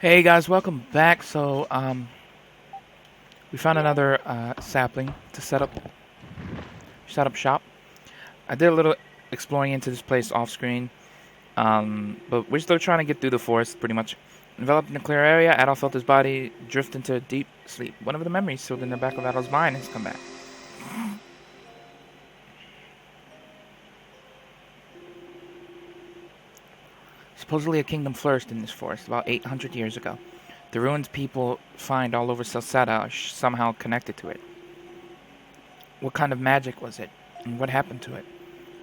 Hey guys, welcome back. We found another sapling to set up shop. I did a little exploring into this place off screen, but we're still trying to get through the forest, pretty much. Enveloped in a clear area, Adol felt his body drift into a deep sleep. One of the memories sealed in the back of Adol's mind has come back. Supposedly a kingdom flourished in this forest about 800 years ago. The ruins people find all over Celceta are somehow connected to it. What kind of magic was it, and what happened to it?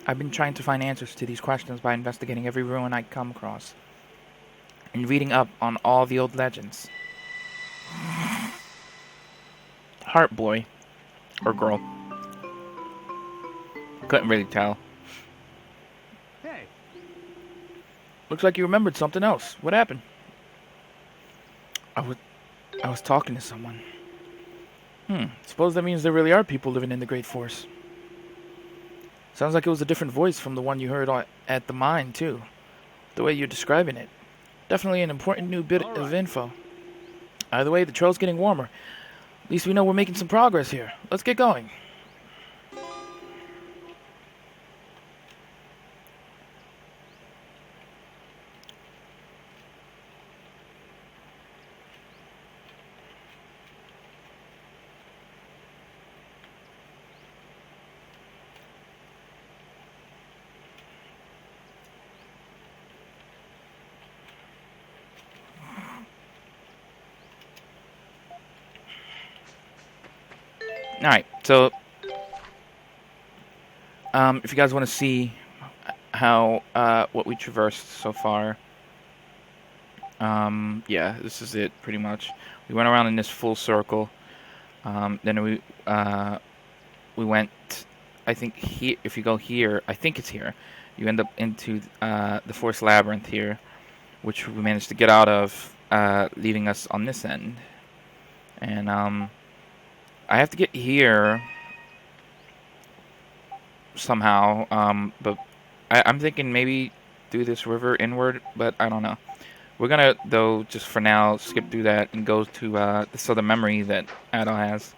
I've been trying to find answers to these questions by investigating every ruin I come across and reading up on all the old legends. Heart boy or girl. Couldn't really tell. Hey. Looks like you remembered something else. What happened? I was talking to someone. Suppose that means there really are people living in the Great Force. Sounds like it was a different voice from the one you heard at the mine, too. The way you're describing it. Definitely an important new bit of info. Either way, the trail's getting warmer. At least we know we're making some progress here. Let's get going. Alright, so if you guys want to see how what we traversed so far, yeah, this is it pretty much. We went around in this full circle. Then we went. I think here. If you go here, I think it's here. You end up into the Forest Labyrinth here, which we managed to get out of, leaving us on this end. And I have to get here somehow. But I'm thinking maybe through this river inward, but I don't know. We're gonna, though, just for now, skip through that and go to this other memory that Adol has.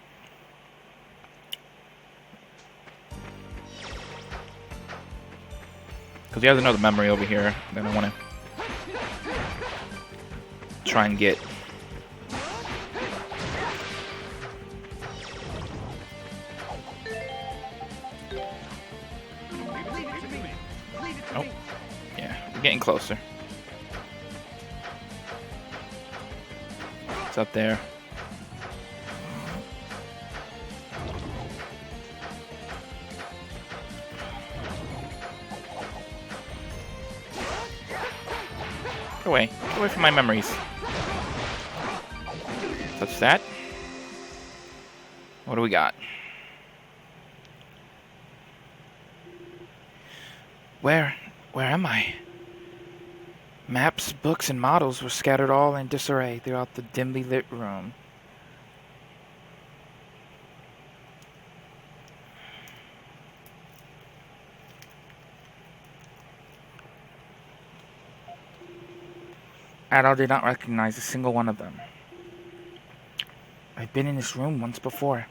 Because he has another memory over here that I want to try and get. Oh, yeah, we're getting closer. It's up there. Get away from my memories. Touch that. What do we got? Where am I? Maps, books, and models were scattered all in disarray throughout the dimly lit room. Adol did not recognize a single one of them. I've been in this room once before.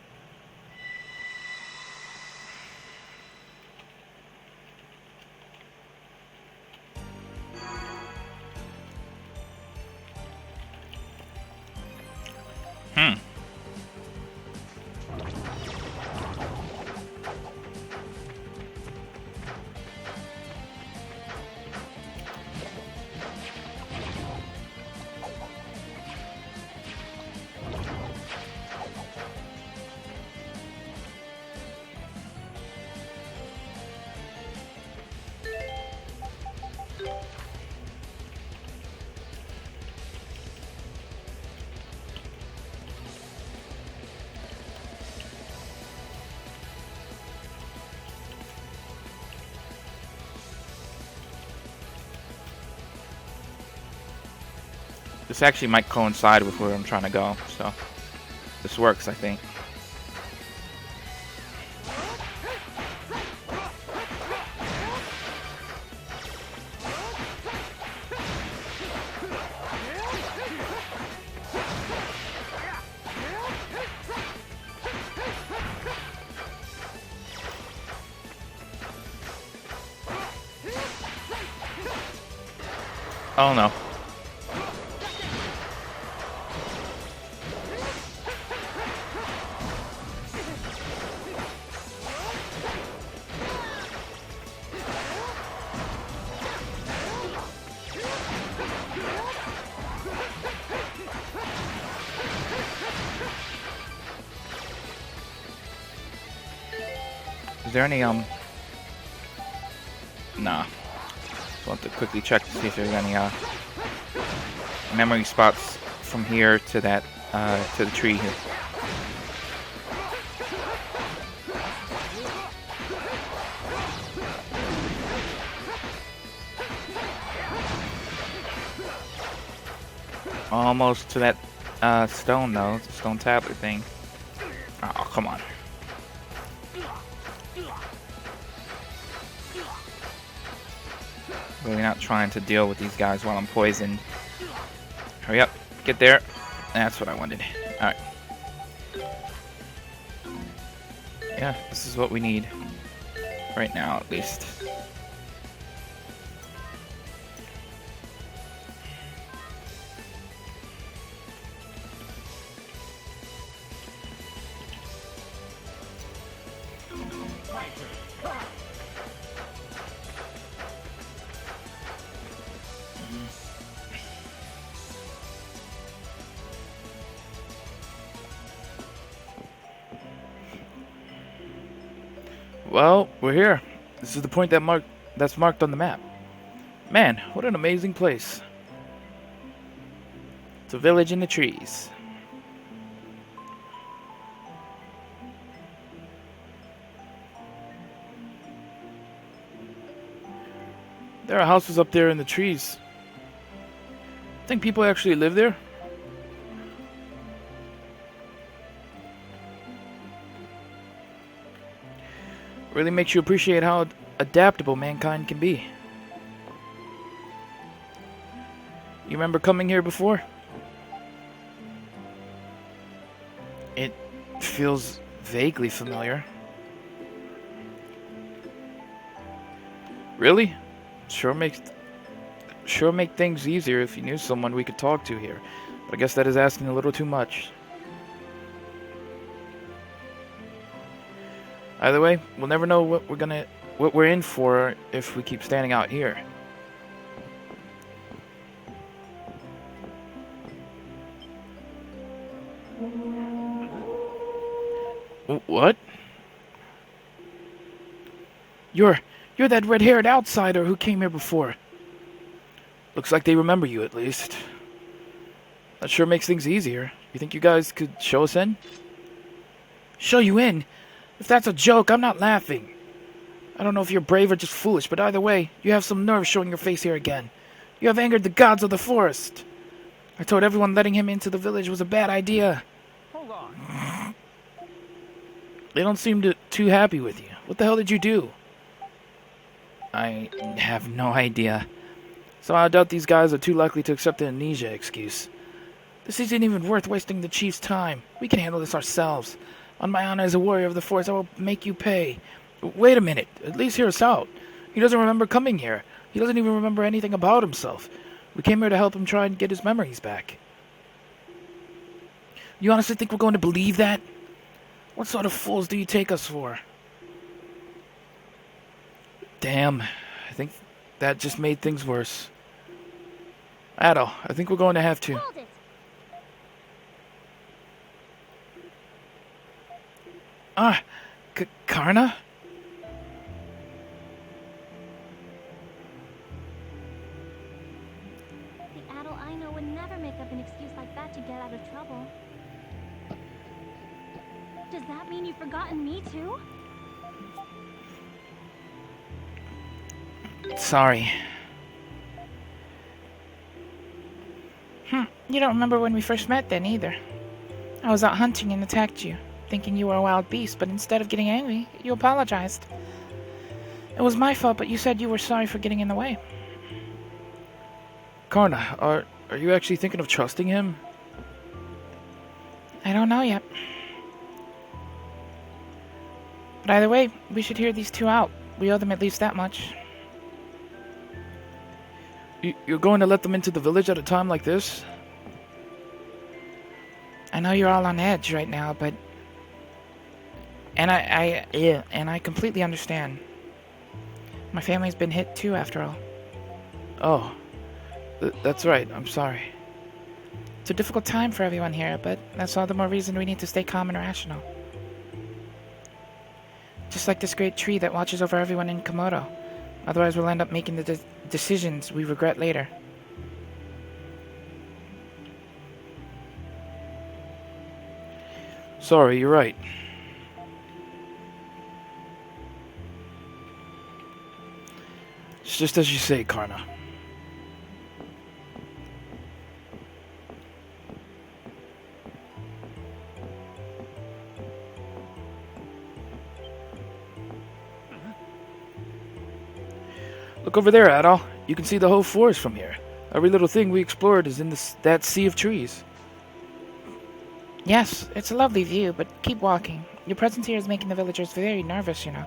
This actually might coincide with where I'm trying to go, so this works, I think. Oh no. Is there any Nah. Just want to quickly check to see if there's any memory spots from here to that to the tree here. Almost to that stone though, the stone tablet thing. Oh, come on. Really not trying to deal with these guys while I'm poisoned. Hurry up, get there. That's what I wanted. Alright. Yeah, this is what we need. Right now, at least. Well, we're here. This is the point that's marked on the map. Man, what an amazing place. It's a village in the trees. There are houses up there in the trees. Think people actually live there? Really makes you appreciate how adaptable mankind can be. You remember coming here before? It feels vaguely familiar. Really? Sure make things easier if you knew someone we could talk to here. But I guess that is asking a little too much. Either way, we'll never know what we're in for if we keep standing out here. What? You're that red-haired outsider who came here before. Looks like they remember you at least. That sure makes things easier. You think you guys could show us in? Show you in? If that's a joke, I'm not laughing. I don't know if you're brave or just foolish, but either way, you have some nerve showing your face here again. You have angered the gods of the forest. I told everyone letting him into the village was a bad idea. Hold on. They don't seem too happy with you. What the hell did you do? I have no idea. So I doubt these guys are too likely to accept the amnesia excuse. This isn't even worth wasting the chief's time. We can handle this ourselves. On my honor as a warrior of the forest, I will make you pay. Wait a minute. At least hear us out. He doesn't remember coming here. He doesn't even remember anything about himself. We came here to help him try and get his memories back. You honestly think we're going to believe that? What sort of fools do you take us for? Damn. I think that just made things worse. ADOL, I think we're going to have to. Hold it. Karna? The ADOL I know would never make up an excuse like that to get out of trouble. Does that mean you've forgotten me too? Sorry. You don't remember when we first met then either. I was out hunting and attacked you, thinking you were a wild beast, but instead of getting angry, you apologized. It was my fault, but you said you were sorry for getting in the way. Karna, are you actually thinking of trusting him? I don't know yet. But either way, we should hear these two out. We owe them at least that much. You're going to let them into the village at a time like this? I know you're all on edge right now, but... And I completely understand. My family's been hit too, after all. Oh, that's right. I'm sorry. It's a difficult time for everyone here, but that's all the more reason we need to stay calm and rational. Just like this great tree that watches over everyone in Komodo. Otherwise we'll end up making the decisions we regret later. Sorry, you're right. It's just as you say, Karna. Look over there, ADOL. You can see the whole forest from here. Every little thing we explored is in that sea of trees. Yes, it's a lovely view, but keep walking. Your presence here is making the villagers very nervous, you know.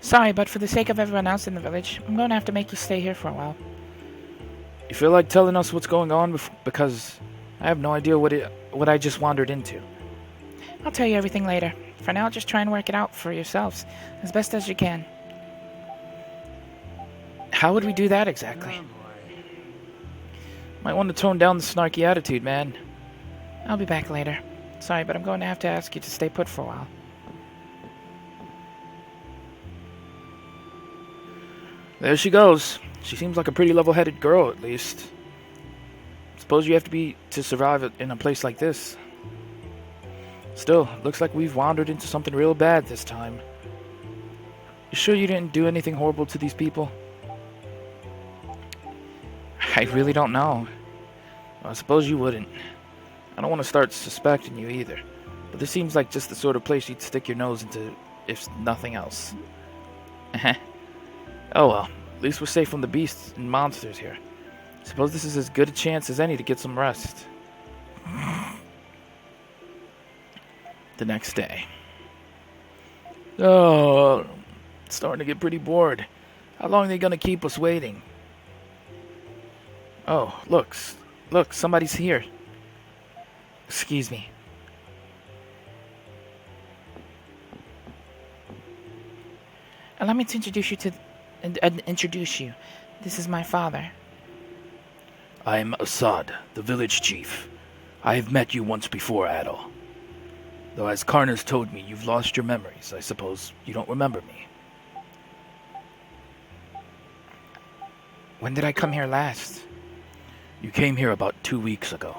Sorry, but for the sake of everyone else in the village, I'm going to have to make you stay here for a while. You feel like telling us what's going on because I have no idea what I just wandered into. I'll tell you everything later. For now, just try and work it out for yourselves, as best as you can. How would we do that exactly? Might want to tone down the snarky attitude, man. I'll be back later. Sorry, but I'm going to have to ask you to stay put for a while. There she goes. She seems like a pretty level-headed girl, at least. Suppose you have to be to survive in a place like this. Still, looks like we've wandered into something real bad this time. You sure you didn't do anything horrible to these people? I really don't know. Well, I suppose you wouldn't. I don't want to start suspecting you either. But this seems like just the sort of place you'd stick your nose into, if nothing else. Oh well, at least we're safe from the beasts and monsters here. Suppose this is as good a chance as any to get some rest. The next day. Oh, it's starting to get pretty bored. How long are they gonna keep us waiting? Oh, look, somebody's here. Excuse me. Allow me to introduce you. This is my father. I am Assad, the village chief. I have met you once before, ADOL. Though as Karna's told me, you've lost your memories. I suppose you don't remember me. When did I come here last? You came here about 2 weeks ago.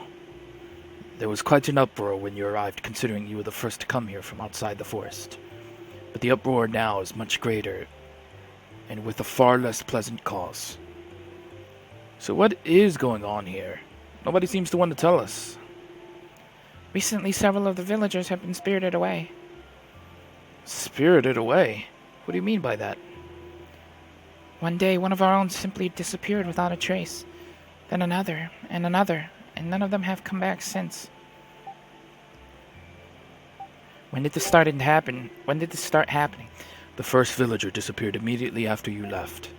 There was quite an uproar when you arrived, considering you were the first to come here from outside the forest. But the uproar now is much greater, and with a far less pleasant cause. So what is going on here? Nobody seems to want to tell us. Recently, several of the villagers have been spirited away. Spirited away? What do you mean by that? One day, one of our own simply disappeared without a trace. Then another, and none of them have come back since. When did this start happening? The first villager disappeared immediately after you left.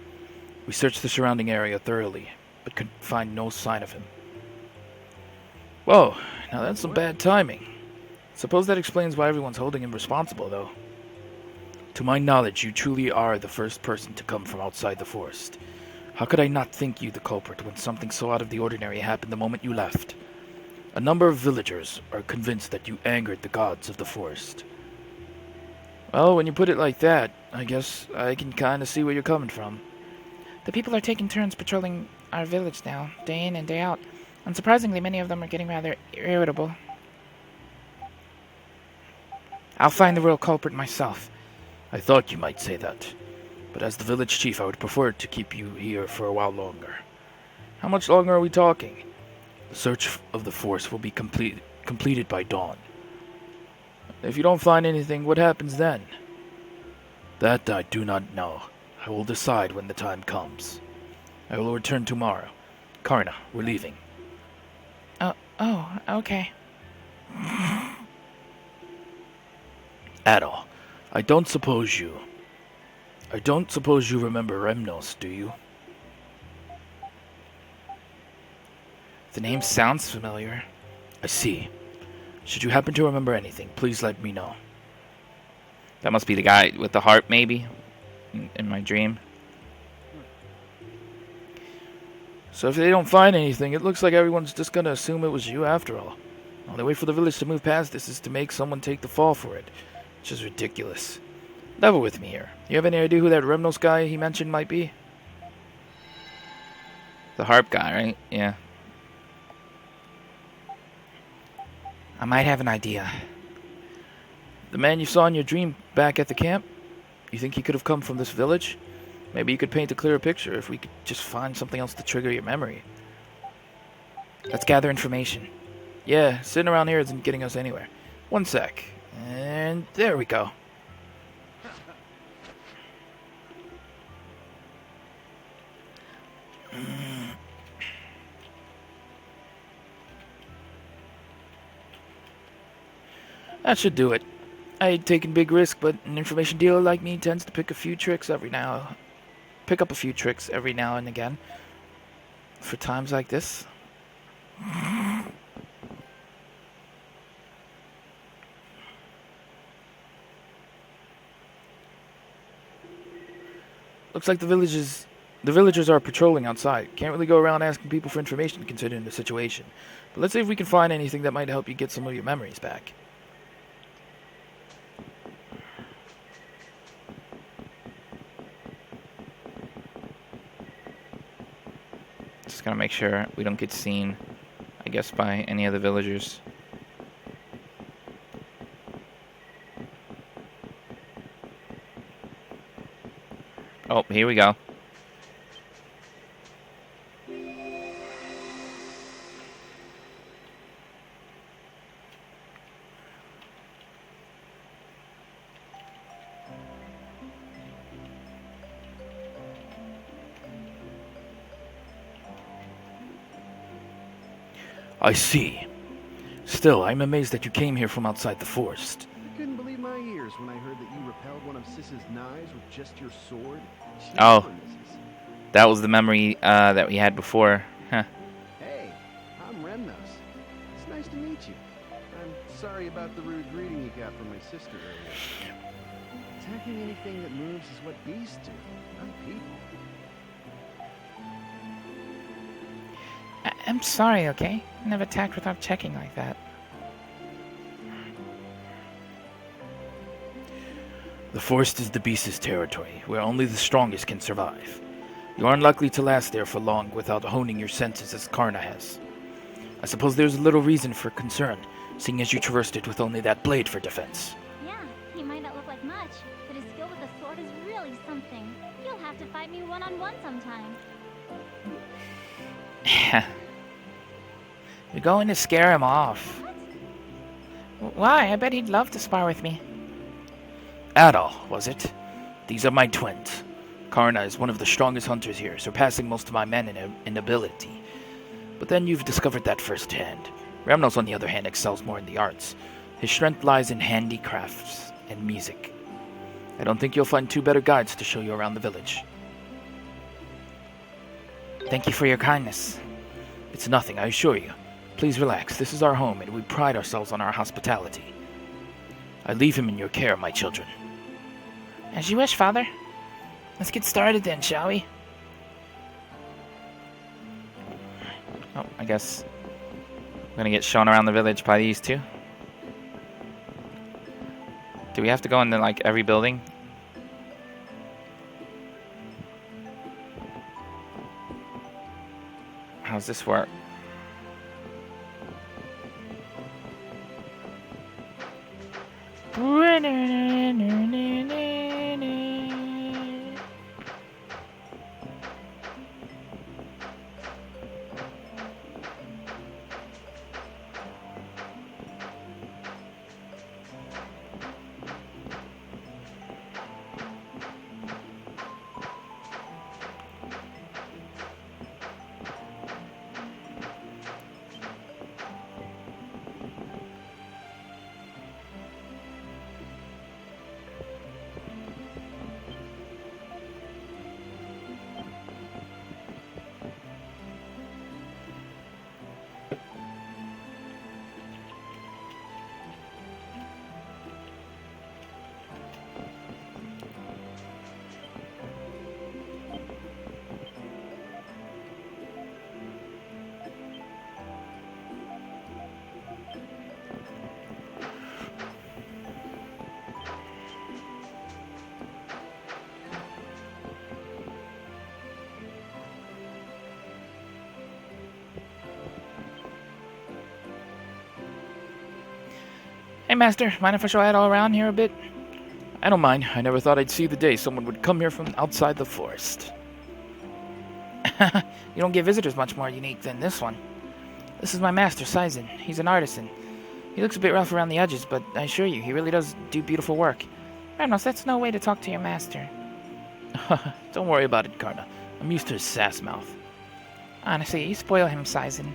We searched the surrounding area thoroughly, but could find no sign of him. Whoa, now that's some bad timing. Suppose that explains why everyone's holding him responsible, though. To my knowledge, you truly are the first person to come from outside the forest. How could I not think you the culprit when something so out of the ordinary happened the moment you left? A number of villagers are convinced that you angered the gods of the forest. Well, when you put it like that, I guess I can kind of see where you're coming from. The people are taking turns patrolling our village now, day in and day out. Unsurprisingly, many of them are getting rather irritable. I'll find the real culprit myself. I thought you might say that. But as the village chief, I would prefer to keep you here for a while longer. How much longer are we talking? The search of the forest will be completed by dawn. If you don't find anything, what happens then? That I do not know. I will decide when the time comes. I will return tomorrow. Karna, we're leaving. Oh, okay. ADOL, I don't suppose you remember Remnos, do you? The name sounds familiar. I see. Should you happen to remember anything, please let me know. That must be the guy with the harp, maybe, in my dream. So if they don't find anything, it looks like everyone's just gonna assume it was you after all. The only way for the village to move past this is to make someone take the fall for it, which is ridiculous. Level with me here. You have any idea who that Remnos guy he mentioned might be? The harp guy, right? Yeah. I might have an idea. The man you saw in your dream back at the camp? You think he could have come from this village? Maybe you could paint a clearer picture if we could just find something else to trigger your memory. Let's gather information. Yeah, sitting around here isn't getting us anywhere. One sec. And there we go. That should do it. I hate taking big risks, but an information dealer like me tends to pick up a few tricks every now and again. For times like this. Looks like the villagers are patrolling outside. Can't really go around asking people for information considering the situation. But let's see if we can find anything that might help you get some of your memories back. Just gotta make sure we don't get seen, I guess, by any of the villagers. Oh, here we go. I see. Still, I'm amazed that you came here from outside the forest. I couldn't believe my ears when I heard that you repelled one of Sis's knives with just your sword. She Oh. never misses. That was the memory that we had before. Huh. Hey, I'm Remnos. It's nice to meet you. I'm sorry about the rude greeting you got from my sister earlier. Attacking anything that moves is what beasts do, not people. I'm sorry, okay? I never attacked without checking like that. The forest is the beast's territory, where only the strongest can survive. You are unlikely to last there for long without honing your senses as Karna has. I suppose there's little reason for concern, seeing as you traversed it with only that blade for defense. Yeah, he might not look like much, but his skill with the sword is really something. You'll have to fight me one-on-one sometime. You're going to scare him off. Why? I bet he'd love to spar with me. ADOL, was it? These are my twins. Karna is one of the strongest hunters here, surpassing most of my men in ability. But then you've discovered that firsthand. Remnos, on the other hand, excels more in the arts. His strength lies in handicrafts and music. I don't think you'll find two better guides to show you around the village. Thank you for your kindness. It's nothing, I assure you. Please relax. This is our home, and we pride ourselves on our hospitality. I leave him in your care, my children. As you wish, Father. Let's get started then, shall we? Oh, I guess we're gonna get shown around the village by these two. Do we have to go into like every building? How's this work? Hey, Master, mind if I show ADOL around here a bit? I don't mind. I never thought I'd see the day someone would come here from outside the forest. You don't get visitors much more unique than this one. This is my master, Saizen. He's an artisan. He looks a bit rough around the edges, but I assure you, he really does do beautiful work. Renos, that's no way to talk to your master. Don't worry about it, Karna. I'm used to his sass mouth. Honestly, you spoil him, Saizen.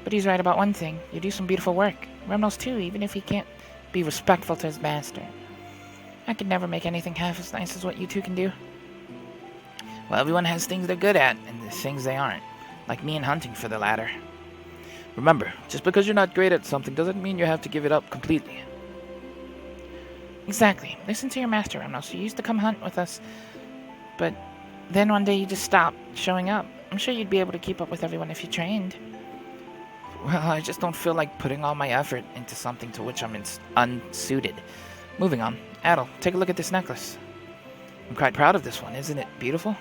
But he's right about one thing. You do some beautiful work. Remnos too, even if he can't be respectful to his master. I could never make anything half as nice as what you two can do. Well, everyone has things they're good at, and there's things they aren't. Like me in hunting for the latter. Remember, just because you're not great at something doesn't mean you have to give it up completely. Exactly. Listen to your master, Remnos. You used to come hunt with us, but then one day you just stopped showing up. I'm sure you'd be able to keep up with everyone if you trained. Well, I just don't feel like putting all my effort into something to which I'm unsuited. Moving on. ADOL, take a look at this necklace. I'm quite proud of this one. Isn't it beautiful?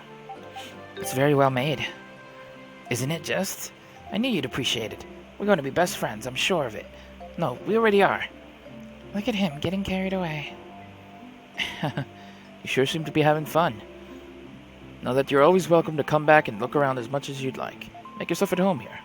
It's very well made. Isn't it just? I knew you'd appreciate it. We're going to be best friends, I'm sure of it. No, we already are. Look at him, getting carried away. You sure seem to be having fun. Know that you're always welcome to come back and look around as much as you'd like. Make yourself at home here.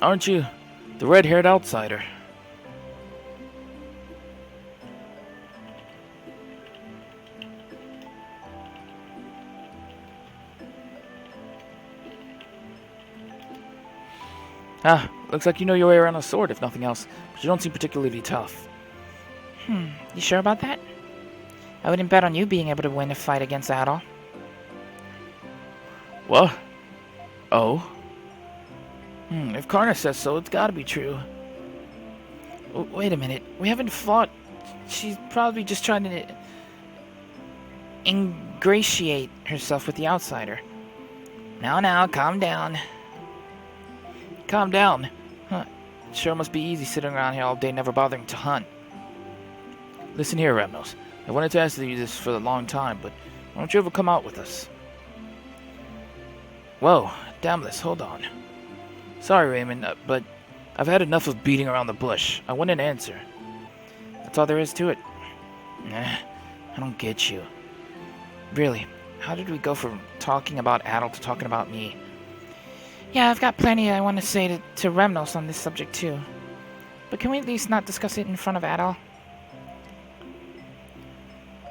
Aren't you the red-haired outsider? Looks like you know your way around a sword, if nothing else, but you don't seem particularly tough. You sure about that? I wouldn't bet on you being able to win a fight against ADOL. What? Oh? If Karna says so, it's gotta be true. Wait a minute. We haven't fought. She's probably just trying to ingratiate herself with the outsider. Now, calm down. Calm down? Huh. Sure must be easy sitting around here all day never bothering to hunt. Listen here, Remnos. I wanted to ask you this for a long time, but why don't you ever come out with us? Whoa, Damless, hold on. Sorry, Raymond, but I've had enough of beating around the bush. I want an answer. That's all there is to it. I don't get you. Really, how did we go from talking about ADOL to talking about me? Yeah, I've got plenty I want to say to Remnos on this subject too. But can we at least not discuss it in front of ADOL?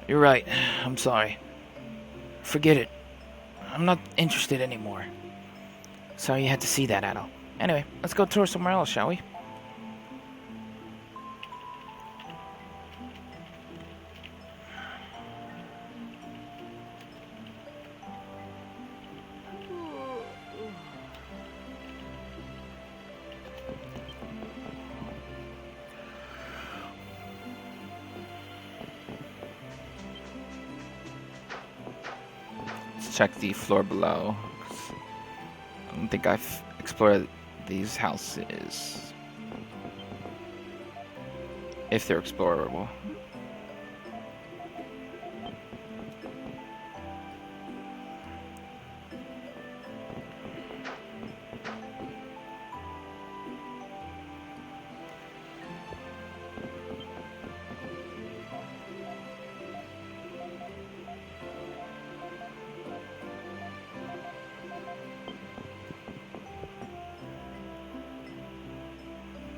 You're right. I'm sorry. Forget it. I'm not interested anymore. Sorry you had to see that, ADOL. Anyway, let's go tour somewhere else, shall we? Let's check the floor below. I don't think I've explored these houses. If they're explorable.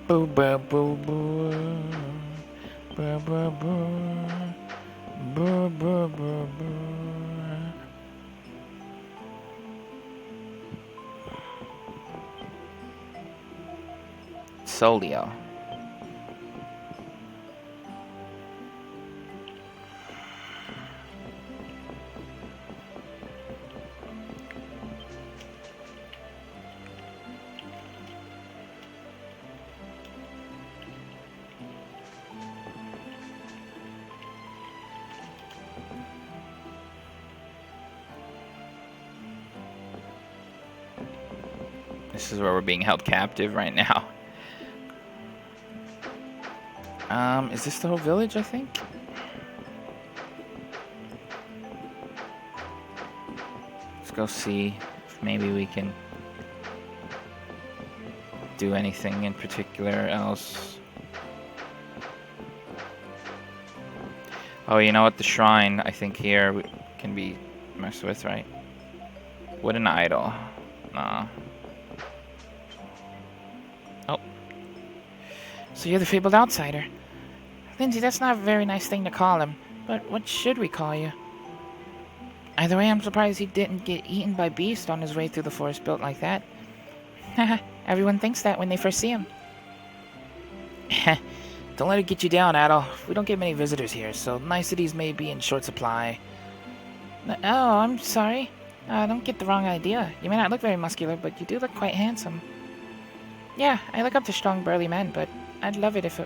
Boo boo boo boo. Boo boo boo. Boo boo boo boo. Solio. This is where we're being held captive right now. Is this the whole village, I think? Let's go see if maybe we can do anything in particular else. Oh, you know what? The shrine, I think here can be messed with, right? Wooden idol. Nah. Oh. So you're the fabled outsider. Lindsay, that's not a very nice thing to call him. But what should we call you? Either way, I'm surprised he didn't get eaten by beasts on his way through the forest built like that. Haha, everyone thinks that when they first see him. Don't let it get you down, ADOL. We don't get many visitors here, so niceties may be in short supply. Oh, I'm sorry. Don't get the wrong idea. You may not look very muscular, but you do look quite handsome. Yeah, I look up to strong, burly men, but I'd love it if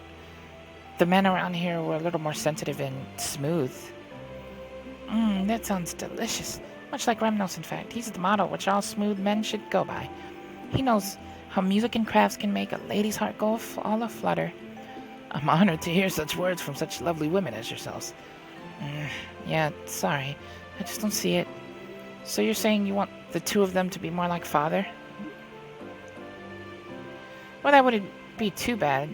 the men around here were a little more sensitive and smooth. That sounds delicious. Much like Remnos, in fact. He's the model which all smooth men should go by. He knows how music and crafts can make a lady's heart go all aflutter. I'm honored to hear such words from such lovely women as yourselves. Yeah, sorry. I just don't see it. So you're saying you want the two of them to be more like father? Well, that wouldn't be too bad.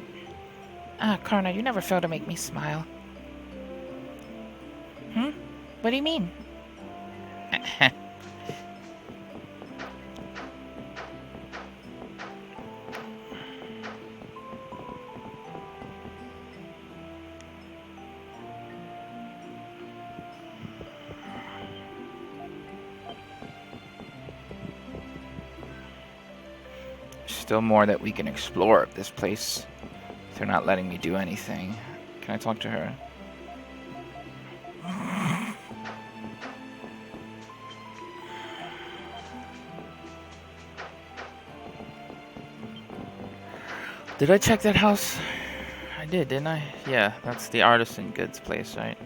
Karna, you never fail to make me smile. What do you mean? Still more that we can explore of this place. They're not letting me do anything. Can I talk to her? Did I check that house? I did, didn't I? Yeah, that's the artisan goods place, right?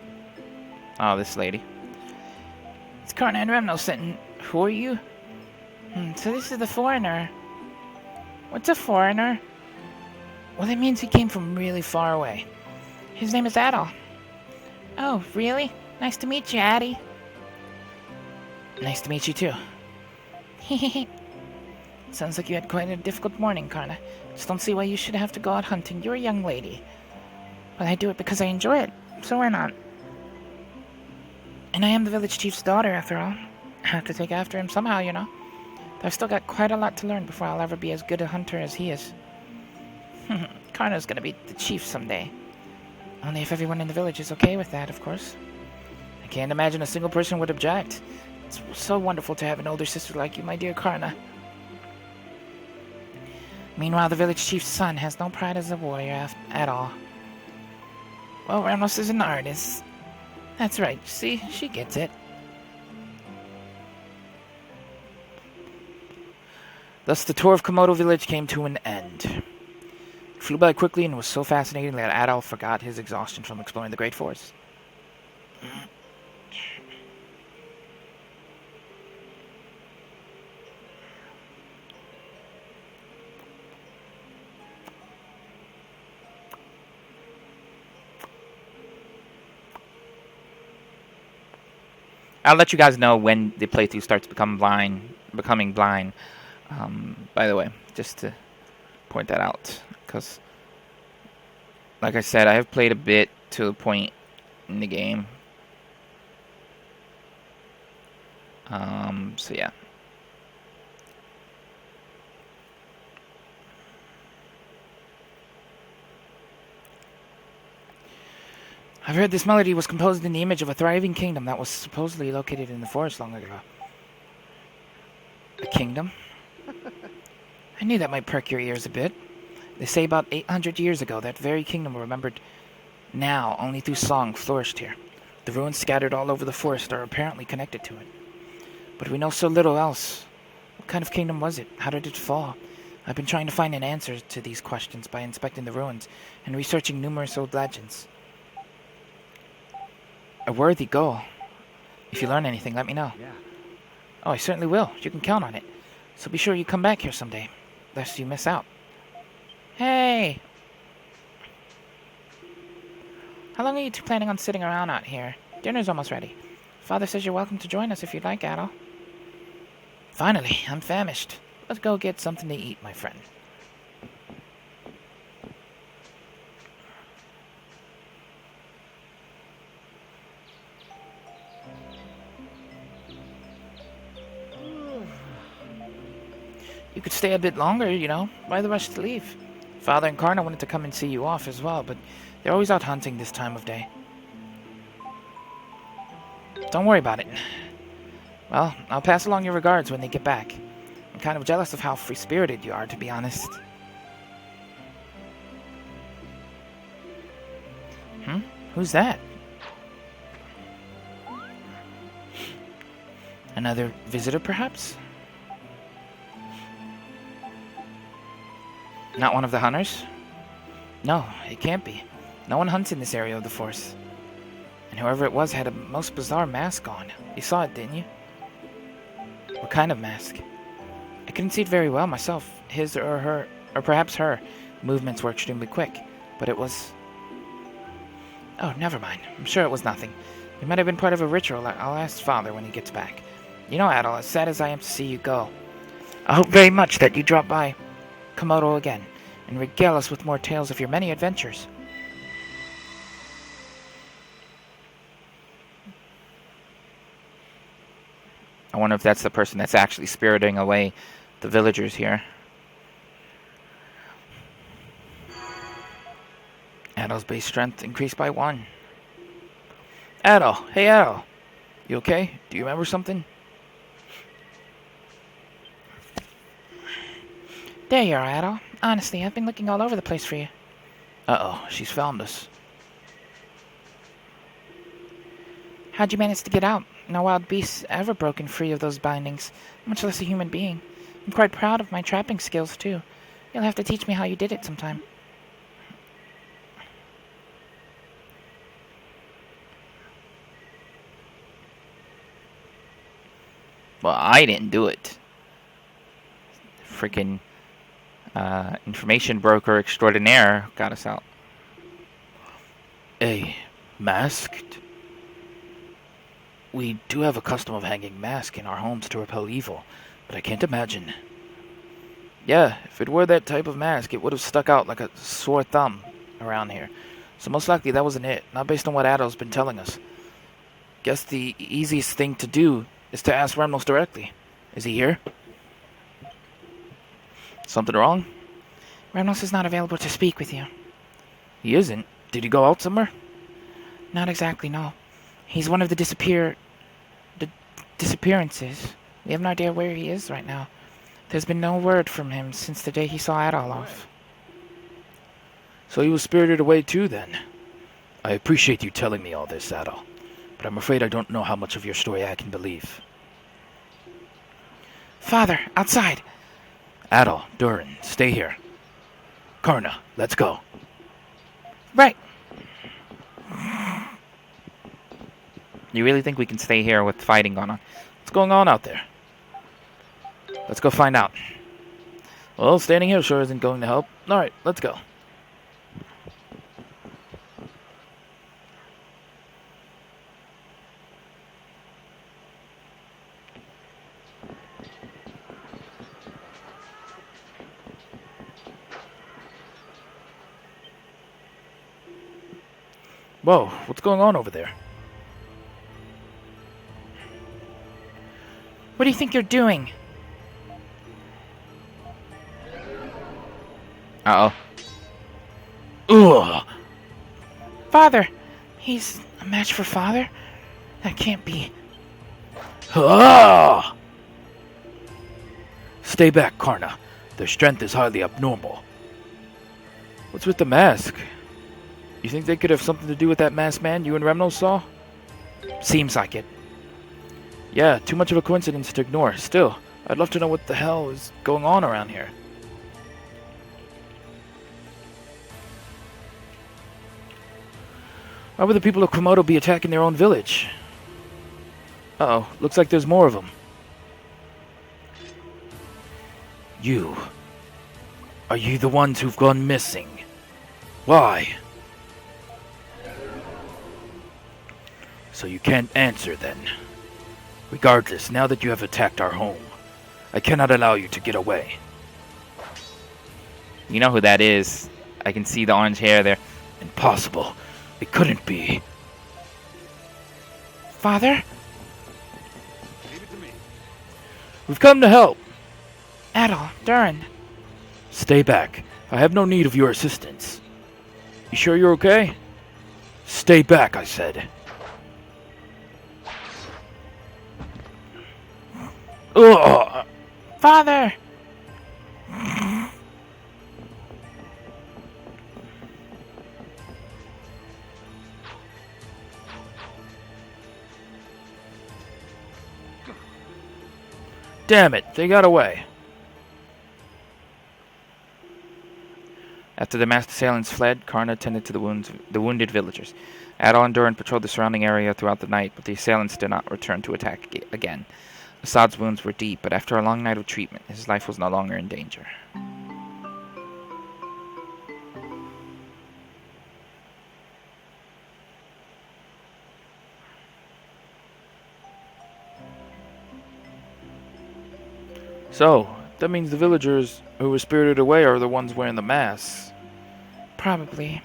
Oh, this lady. It's Karna and Remnos sitting. Who are you? So this is the foreigner. What's a foreigner? Well, that means he came from really far away. His name is ADOL. Oh, really? Nice to meet you, Addie. Nice to meet you too. Hehehe. Sounds like you had quite a difficult morning, Karna. Just don't see why you should have to go out hunting. You're a young lady. But I do it because I enjoy it, so why not? And I am the village chief's daughter, after all. I have to take after him somehow, you know. But I've still got quite a lot to learn before I'll ever be as good a hunter as he is. Karna's gonna be the chief someday. Only if everyone in the village is okay with that, of course. I can't imagine a single person would object. It's so wonderful to have an older sister like you, my dear Karna. Meanwhile, the village chief's son has no pride as a warrior at all. Well, Ramos is an artist. That's right, see? She gets it. Thus, the tour of Komodo village came to an end. It flew by quickly and was so fascinating that ADOL forgot his exhaustion from exploring the Great Forest. I'll let you guys know when the playthrough starts becoming blind. By the way, just to point that out, because, like I said, I have played a bit to a point in the game. So yeah. I've heard this melody was composed in the image of a thriving kingdom that was supposedly located in the forest long ago. A kingdom? I knew that might perk your ears a bit. They say about 800 years ago, that very kingdom remembered now only through song flourished here. The ruins scattered all over the forest are apparently connected to it. But we know so little else. What kind of kingdom was it? How did it fall? I've been trying to find an answer to these questions by inspecting the ruins and researching numerous old legends. A worthy goal. If you learn anything, let me know. Yeah. Oh, I certainly will. You can count on it. So be sure you come back here someday. lest you miss out. Hey! How long are you two planning on sitting around out here? Dinner's almost ready. Father says you're welcome to join us if you'd like, ADOL. Finally, I'm famished. Let's go get something to eat, my friend. You could stay a bit longer, you know. Why the rush to leave? Father and Karna wanted to come and see you off as well, but they're always out hunting this time of day. Don't worry about it. Well, I'll pass along your regards when they get back. I'm kind of jealous of how free-spirited you are, to be honest. Who's that? Another visitor, perhaps? Not one of the hunters? No, it can't be. No one hunts in this area of the forest. And whoever it was had a most bizarre mask on. You saw it, didn't you? What kind of mask? I couldn't see it very well myself. His or her, or perhaps her, movements were extremely quick. But it was... Oh, never mind. I'm sure it was nothing. It might have been part of a ritual. I'll ask Father when he gets back. You know, ADOL, as sad as I am to see you go, I hope very much that you drop by Komodo again, and regale us with more tales of your many adventures. I wonder if that's the person that's actually spiriting away the villagers here. ADOL's base strength increased by 1. ADOL! Hey, ADOL! You okay? Do you remember something? There you are, ADOL. Honestly, I've been looking all over the place for you. Uh-oh, she's found us. How'd you manage to get out? No wild beasts ever broken free of those bindings, much less a human being. I'm quite proud of my trapping skills, too. You'll have to teach me how you did it sometime. Well, I didn't do it. Freaking information broker extraordinaire got us out. Masked? We do have a custom of hanging masks in our homes to repel evil, but I can't imagine. Yeah, if it were that type of mask, it would have stuck out like a sore thumb around here. So most likely that wasn't it, not based on what ADOL's been telling us. Guess the easiest thing to do is to ask Remnos directly. Is he here? Something wrong? Remnos is not available to speak with you. He isn't? Did he go out somewhere? Not exactly, no. He's one of the disappearances. We have no idea where he is right now. There's been no word from him since the day he saw ADOL off. So he was spirited away too, then? I appreciate you telling me all this, ADOL, but I'm afraid I don't know how much of your story I can believe. Father, outside! ADOL, Durin, stay here. Karna, let's go. Right. You really think we can stay here with fighting going on? What's going on out there? Let's go find out. Well, standing here sure isn't going to help. Alright, let's go. Whoa, what's going on over there? What do you think you're doing? Uh-oh. Ugh! Father! He's a match for Father? That can't be. Ah! Stay back, Karna. Their strength is highly abnormal. What's with the mask? You think they could have something to do with that masked man you and Remnos saw? Seems like it. Yeah, too much of a coincidence to ignore. Still, I'd love to know what the hell is going on around here. Why would the people of Komodo be attacking their own village? Uh-oh, looks like there's more of them. You. Are you the ones who've gone missing? Why? So you can't answer then. Regardless, now that you have attacked our home, I cannot allow you to get away. You know who that is. I can see the orange hair there. Impossible. It couldn't be. Father? We've come to help. ADOL, Durin. Stay back. I have no need of your assistance. You sure you're okay? Stay back, I said. Ugh! Father! Damn it, they got away. After the masked assailants fled, Karna tended to the wounded villagers. ADOL and Durin patrolled the surrounding area throughout the night, but the assailants did not return to attack again. Assad's wounds were deep, but after a long night of treatment, his life was no longer in danger. So, that means the villagers who were spirited away are the ones wearing the masks. Probably.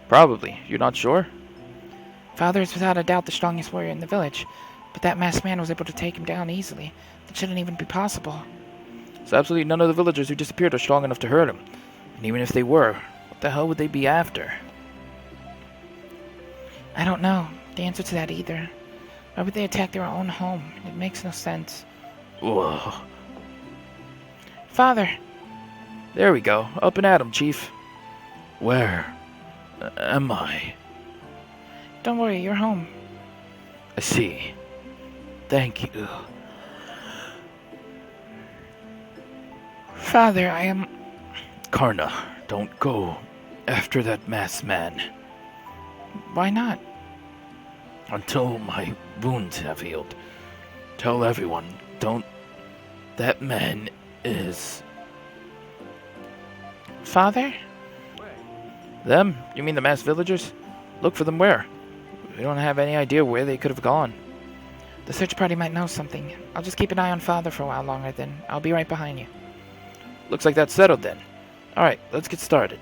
Probably. You're not sure? Father is without a doubt the strongest warrior in the village, but that masked man was able to take him down easily. That shouldn't even be possible. So absolutely none of the villagers who disappeared are strong enough to hurt him. And even if they were, what the hell would they be after? I don't know the answer to that either. Why would they attack their own home? It makes no sense. Whoa. Father! There we go. Up and at 'em, Chief. Where am I? Don't worry, you're home. I see. Thank you. Father, I am... Karna, don't go after that masked man. Why not? Until my wounds have healed. Tell everyone, don't... That man is... Father? Them? You mean the masked villagers? Look for them where? We don't have any idea where they could have gone. The search party might know something. I'll just keep an eye on Father for a while longer, then. I'll be right behind you. Looks like that's settled then. Alright, let's get started.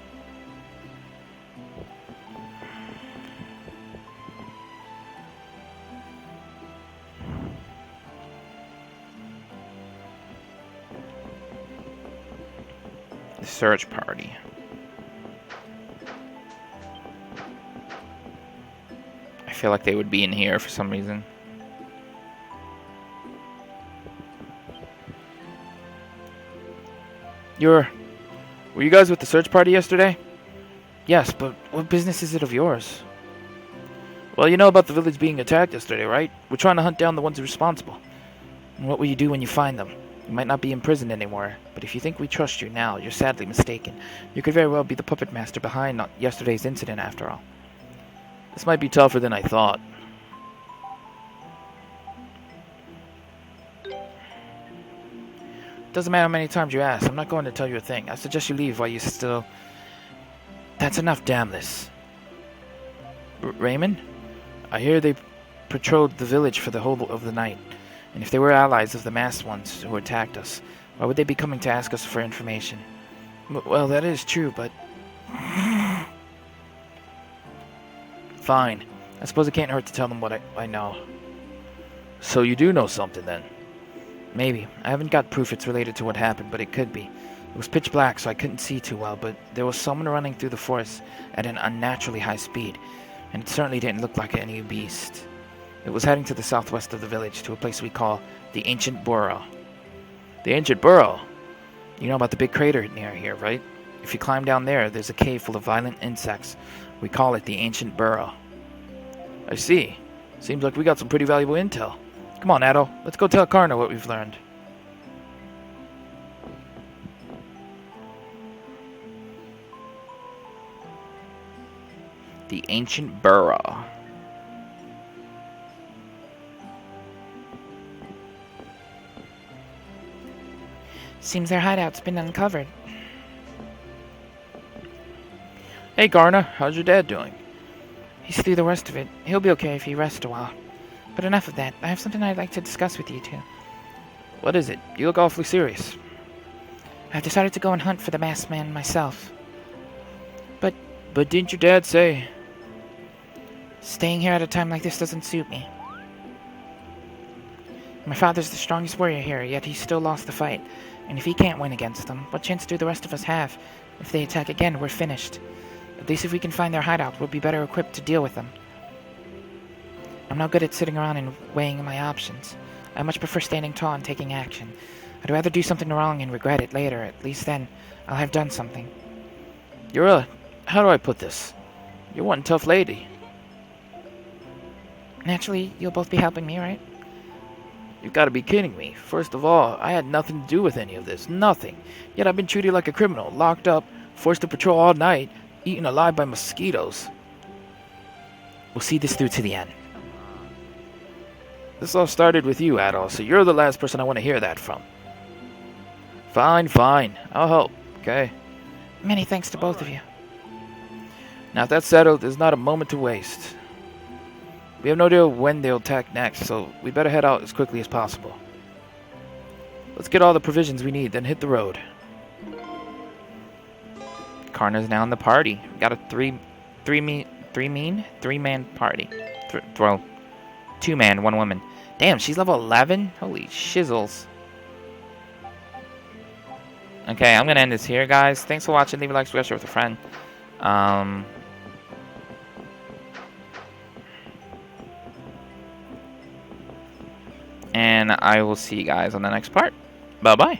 The search party. I feel like they would be in here for some reason. Were you guys with the search party yesterday? Yes, but what business is it of yours? Well, you know about the village being attacked yesterday, right? We're trying to hunt down the ones responsible. And what will you do when you find them? You might not be imprisoned anymore, but if you think we trust you now, you're sadly mistaken. You could very well be the puppet master behind yesterday's incident, after all. This might be tougher than I thought. Doesn't matter how many times you ask. I'm not going to tell you a thing. I suggest you leave while you still... That's enough, damn this. Raymond? I hear they patrolled the village for the whole of the night. And if they were allies of the masked ones who attacked us, why would they be coming to ask us for information? Well, that is true, but... Fine. I suppose it can't hurt to tell them what I know. So you do know something then? Maybe. I haven't got proof it's related to what happened, but it could be. It was pitch black, so I couldn't see too well, but there was someone running through the forest at an unnaturally high speed, and it certainly didn't look like any beast. It was heading to the southwest of the village, to a place we call the Ancient Burrow. The Ancient Burrow? You know about the big crater near here, right? If you climb down there, there's a cave full of violent insects. We call it the Ancient Burrow. I see. Seems like we got some pretty valuable intel. Come on, ADOL. Let's go tell Karna what we've learned. The Ancient Burrow. Seems their hideout's been uncovered. Hey, Garna, how's your dad doing? He's through the worst of it. He'll be okay if he rests a while. But enough of that. I have something I'd like to discuss with you two. What is it? You look awfully serious. I've decided to go and hunt for the masked man myself. But didn't your dad say... Staying here at a time like this doesn't suit me. My father's the strongest warrior here, yet he still lost the fight. And if he can't win against them, what chance do the rest of us have? If they attack again, we're finished. At least if we can find their hideout, we'll be better equipped to deal with them. I'm not good at sitting around and weighing my options. I much prefer standing tall and taking action. I'd rather do something wrong and regret it later. At least then, I'll have done something. How do I put this? You're one tough lady. Naturally, you'll both be helping me, right? You've got to be kidding me. First of all, I had nothing to do with any of this. Nothing. Yet I've been treated like a criminal, locked up, forced to patrol all night, eaten alive by mosquitoes. We'll see this through to the end. This all started with you, ADOL, so you're the last person I want to hear that from. Fine. I'll help, okay? Many thanks to both of you. Now, if that's settled, there's not a moment to waste. We have no idea when they'll attack next, so we better head out as quickly as possible. Let's get all the provisions we need, then hit the road. Karna's now in the party. We got a three-man party. Well, 2-man, 1 woman. Damn, she's level 11? Holy shizzles. Okay, I'm gonna end this here, guys. Thanks for watching. Leave a like, subscribe, share with a friend. And I will see you guys on the next part. Bye-bye.